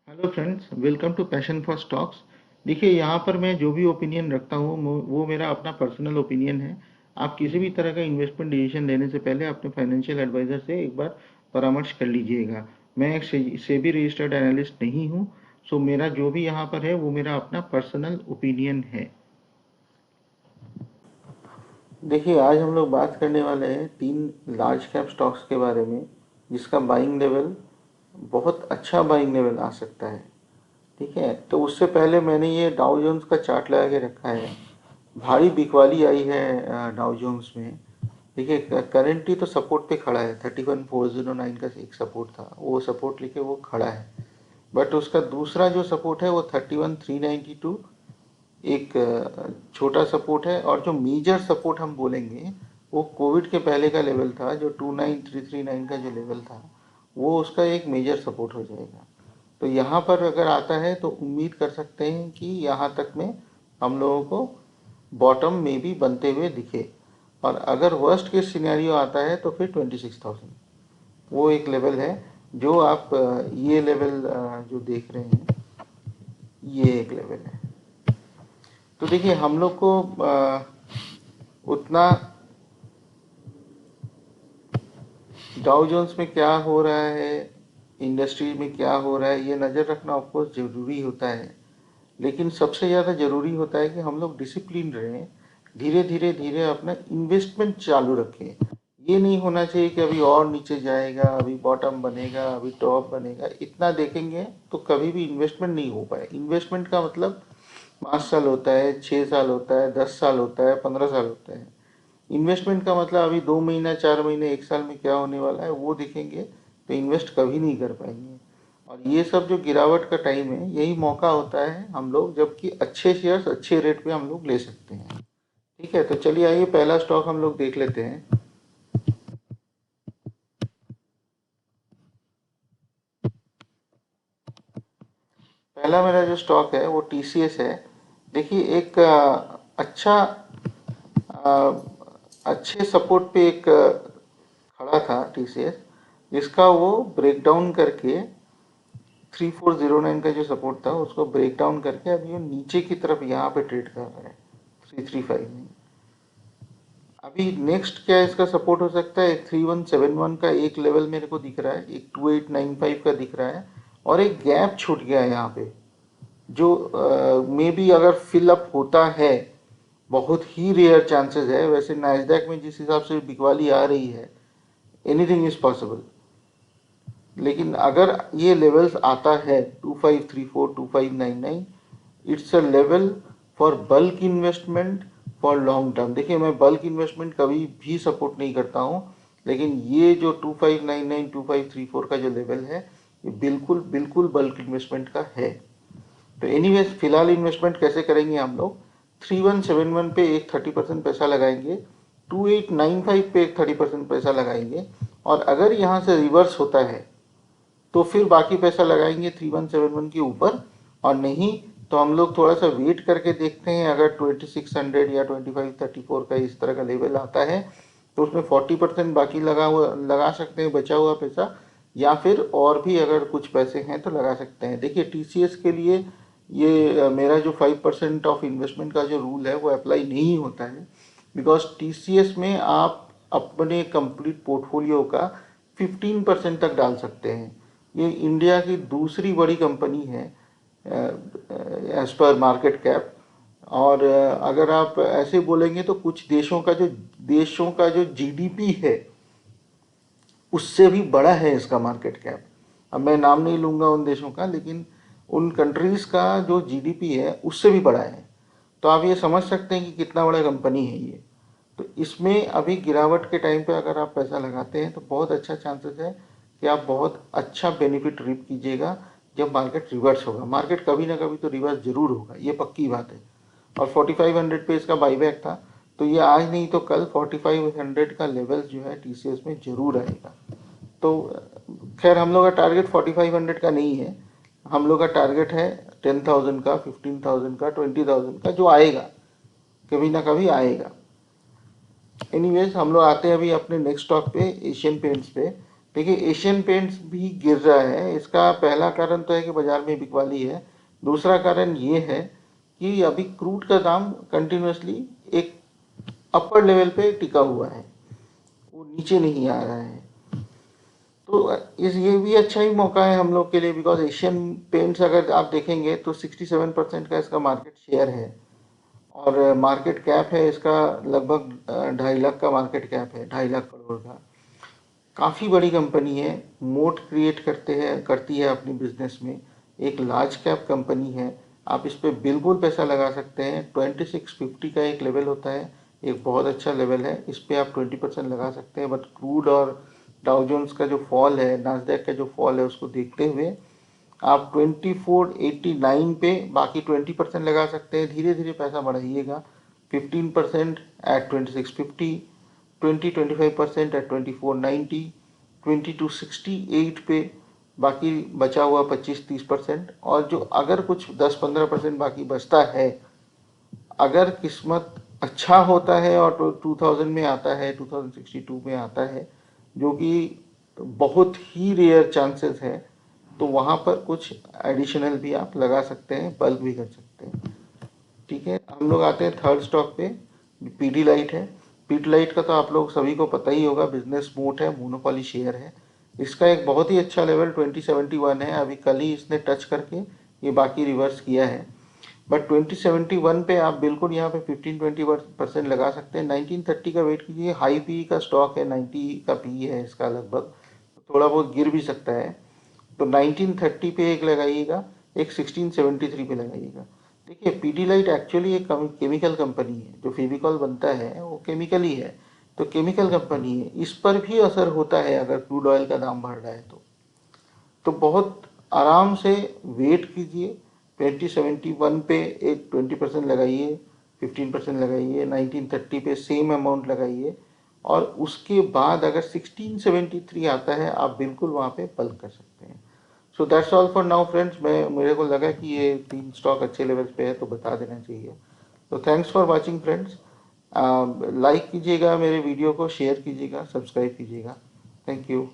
Hello friends, welcome to passion for stocks. देखिए, यहाँ पर मैं जो भी ओपिनियन रखता हूँ वो मेरा अपना पर्सनल ओपिनियन है। आप किसी भी तरह का इन्वेस्टमेंट डिसीजन लेने से पहले अपने फाइनेंशियल एडवाइज़र से एक बार परामर्श कर लीजिएगा। मैं एक सेबी रजिस्टर्ड एनालिस्ट नहीं हूँ। सो मेरा जो भी यहाँ पर है वो मेरा अपना पर्सनल ओपिनियन है। देखिए, आज हम लोग बात करने वाले हैं 3 लार्ज कैप स्टॉक्स के बारे में, जिसका बाइंग लेवल बहुत अच्छा बाइंग लेवल आ सकता है। ठीक है, तो उससे पहले मैंने ये डाउ जोन्स का चार्ट लगा के रखा है। भारी बिकवाली आई है डाउ जोन्स में। देखिए, करेंटली तो सपोर्ट पे खड़ा है। 31409 का एक सपोर्ट था, वो सपोर्ट लेके वो खड़ा है। बट उसका दूसरा जो सपोर्ट है वो 31392 एक छोटा सपोर्ट है। और जो मेजर सपोर्ट हम बोलेंगे वो कोविड के पहले का लेवल था, जो 29339 का जो लेवल था, वो उसका एक मेजर सपोर्ट हो जाएगा। तो यहाँ पर अगर आता है तो उम्मीद कर सकते हैं कि यहाँ तक में हम लोगों को बॉटम में भी बनते हुए दिखे। और अगर वर्स्ट केस सिनेरियो आता है तो फिर 26,000 वो एक लेवल है। जो आप ये लेवल जो देख रहे हैं, ये एक लेवल है। तो देखिए, हम लोग को उतना डाउ जोन्स में क्या हो रहा है, इंडस्ट्री में क्या हो रहा है, ये नज़र रखना ऑफकोर्स ज़रूरी होता है। लेकिन सबसे ज़्यादा ज़रूरी होता है कि हम लोग डिसिप्लिन रहें, धीरे धीरे धीरे अपना इन्वेस्टमेंट चालू रखें। ये नहीं होना चाहिए कि अभी और नीचे जाएगा, अभी बॉटम बनेगा, अभी टॉप बनेगा। इतना देखेंगे तो कभी भी इन्वेस्टमेंट नहीं हो पाए। इन्वेस्टमेंट का मतलब 5 साल होता है, 6 साल होता है, 10 साल होता है, 15 साल होता है। इन्वेस्टमेंट का मतलब अभी 2 महीना, 4 महीने, 1 साल में क्या होने वाला है वो देखेंगे तो इन्वेस्ट कभी नहीं कर पाएंगे। और ये सब जो गिरावट का टाइम है, यही मौका होता है हम लोग, जबकि अच्छे शेयर्स अच्छे रेट पे हम लोग ले सकते हैं। ठीक है, तो चलिए आइए पहला स्टॉक हम लोग देख लेते हैं। पहला मेरा जो स्टॉक है वो टीसीएस है। देखिए, एक अच्छा अच्छे सपोर्ट पे एक खड़ा था टीसीएस, जिसका वो ब्रेक डाउन करके 3409 का जो सपोर्ट था उसको ब्रेक डाउन करके अभी वो नीचे की तरफ यहाँ पे ट्रेड कर रहा है 3359। अभी नेक्स्ट क्या इसका सपोर्ट हो सकता है? एक 3171 का एक लेवल मेरे को दिख रहा है, एक 2895 का दिख रहा है, और एक गैप छूट गया है यहाँ पे, जो मे बी अगर फिल अप होता है, बहुत ही रेयर चांसेस है। वैसे नैस्डैक में जिस हिसाब से बिकवाली आ रही है, एनीथिंग इज पॉसिबल। लेकिन अगर ये लेवल्स आता है 2534 2599, it's a level for bulk investment for long term. देखिए, मैं बल्क इन्वेस्टमेंट कभी भी सपोर्ट नहीं करता हूँ, लेकिन ये जो 2599 2534 का जो लेवल है, ये बिल्कुल बिल्कुल बल्क इन्वेस्टमेंट का है। तो एनीवेज, फिलहाल इन्वेस्टमेंट कैसे करेंगे हम लोग? 3171 पे एक 30% पैसा लगाएंगे, 2895 पे एक 30% पैसा लगाएंगे, और अगर यहाँ से रिवर्स होता है तो फिर बाकी पैसा लगाएंगे 3171 के ऊपर। और नहीं तो हम लोग थोड़ा सा वेट करके देखते हैं, अगर 2600 या 2534 का इस तरह का लेवल आता है तो उसमें 40% बाकी लगा सकते हैं, बचा हुआ पैसा। या फिर और भी अगर कुछ पैसे हैं तो लगा सकते हैं। देखिए, टीसीएस के लिए ये मेरा जो 5% ऑफ इन्वेस्टमेंट का जो रूल है वो अप्लाई नहीं होता है, बिकॉज टीसीएस में आप अपने कंप्लीट पोर्टफोलियो का 15% तक डाल सकते हैं। ये इंडिया की दूसरी बड़ी कंपनी है एज पर मार्केट कैप। और अगर आप ऐसे बोलेंगे तो कुछ देशों का जो जीडीपी है, उससे भी बड़ा है इसका मार्केट कैप। अब मैं नाम नहीं लूँगा उन देशों का, लेकिन उन कंट्रीज़ का जो जीडीपी है उससे भी बड़ा है। तो आप ये समझ सकते हैं कि कितना बड़ा कंपनी है ये। तो इसमें अभी गिरावट के टाइम पे अगर आप पैसा लगाते हैं तो बहुत अच्छा चांसेस है कि आप बहुत अच्छा बेनिफिट रीप कीजिएगा जब मार्केट रिवर्स होगा। मार्केट कभी ना कभी तो रिवर्स जरूर होगा, ये पक्की बात है। और 4500 पे इसका बाईबैक था, तो ये आज नहीं तो कल 4500 का लेवल जो है टीसीएस में जरूर आएगा। तो खैर, हम लोग का टारगेट 4500 का नहीं है, हम लोग का टारगेट है 10,000 का, 15,000 का, 20,000 का, जो आएगा कभी ना कभी आएगा। एनीवेज, हम लोग आते हैं अभी अपने नेक्स्ट स्टॉक पे, एशियन पेंट्स पे। देखिए एशियन पेंट्स भी गिर रहा है, इसका पहला कारण तो है कि बाजार में बिकवाली है। दूसरा कारण ये है कि अभी क्रूड का दाम कंटिन्यूसली एक अपर लेवल पे टिका हुआ है, वो नीचे नहीं आ रहा है। तो इस ये भी अच्छा ही मौका है हम लोग के लिए, बिकॉज एशियन पेंट्स अगर आप देखेंगे तो 67% का इसका मार्केट शेयर है, और मार्केट कैप है इसका लगभग 2.5 लाख का मार्केट कैप है, 2.5 लाख करोड़ का। काफ़ी बड़ी कंपनी है, मोट क्रिएट करती है अपनी बिजनेस में। एक लार्ज कैप कंपनी है, आप इस पे बिल्कुल पैसा लगा सकते हैं। 2650 का एक लेवल होता है, एक बहुत अच्छा लेवल है, इस पे आप 20% लगा सकते हैं। बट क्रूड और डाउ जोन्स का जो फॉल है, नास्डैक का जो फॉल है, उसको देखते हुए आप 2489 पे बाकी 20% लगा सकते हैं। धीरे धीरे पैसा बढ़ाइएगा, 15% एट 2650, 25% एट 2490, 2268 पे बाकी बचा हुआ 25-30%। और जो अगर कुछ 10-15% बाकी बचता है, अगर किस्मत अच्छा होता है और 2000 में आता है, 2062 में आता है, जो कि बहुत ही रेयर चांसेस है, तो वहाँ पर कुछ एडिशनल भी आप लगा सकते हैं, बल्क भी कर सकते हैं। ठीक है, हम लोग आते हैं थर्ड स्टॉक पे। पीडी लाइट है। पीडी लाइट का तो आप लोग सभी को पता ही होगा, बिजनेस मोट है, मोनोपोली शेयर है। इसका एक बहुत ही अच्छा लेवल 2071 है, अभी कल ही इसने टच करके ये बाकी रिवर्स किया है। बट 2071 पे आप बिल्कुल यहाँ पे 15-20% लगा सकते हैं। 1930 का वेट कीजिए, हाई पी का स्टॉक है, 90 का पी है इसका लगभग, थोड़ा बहुत गिर भी सकता है। तो 1930 पे एक लगाइएगा, एक 1673 पे लगाइएगा। देखिए पीडी लाइट एक्चुअली एक केमिकल कंपनी है, जो फेविकॉल बनता है वो केमिकल ही है, तो केमिकल कंपनी है, इस पर भी असर होता है अगर क्रूड ऑयल का दाम बढ़ रहा है तो बहुत आराम से वेट कीजिए। 2071 पे एक 20% लगाइए, 15% लगाइए, 1930 पे सेम अमाउंट लगाइए, और उसके बाद अगर 1673 आता है आप बिल्कुल वहाँ पे बल्क कर सकते हैं। So that's all for now friends. मेरे को लगा कि ये 3 स्टॉक अच्छे लेवल्स पे है तो बता देना चाहिए। तो thanks for watching friends. Like कीजिएगा मेरे वीडियो को, शेयर कीजिएगा, सब्सक्राइब कीजिएगा। Thank you.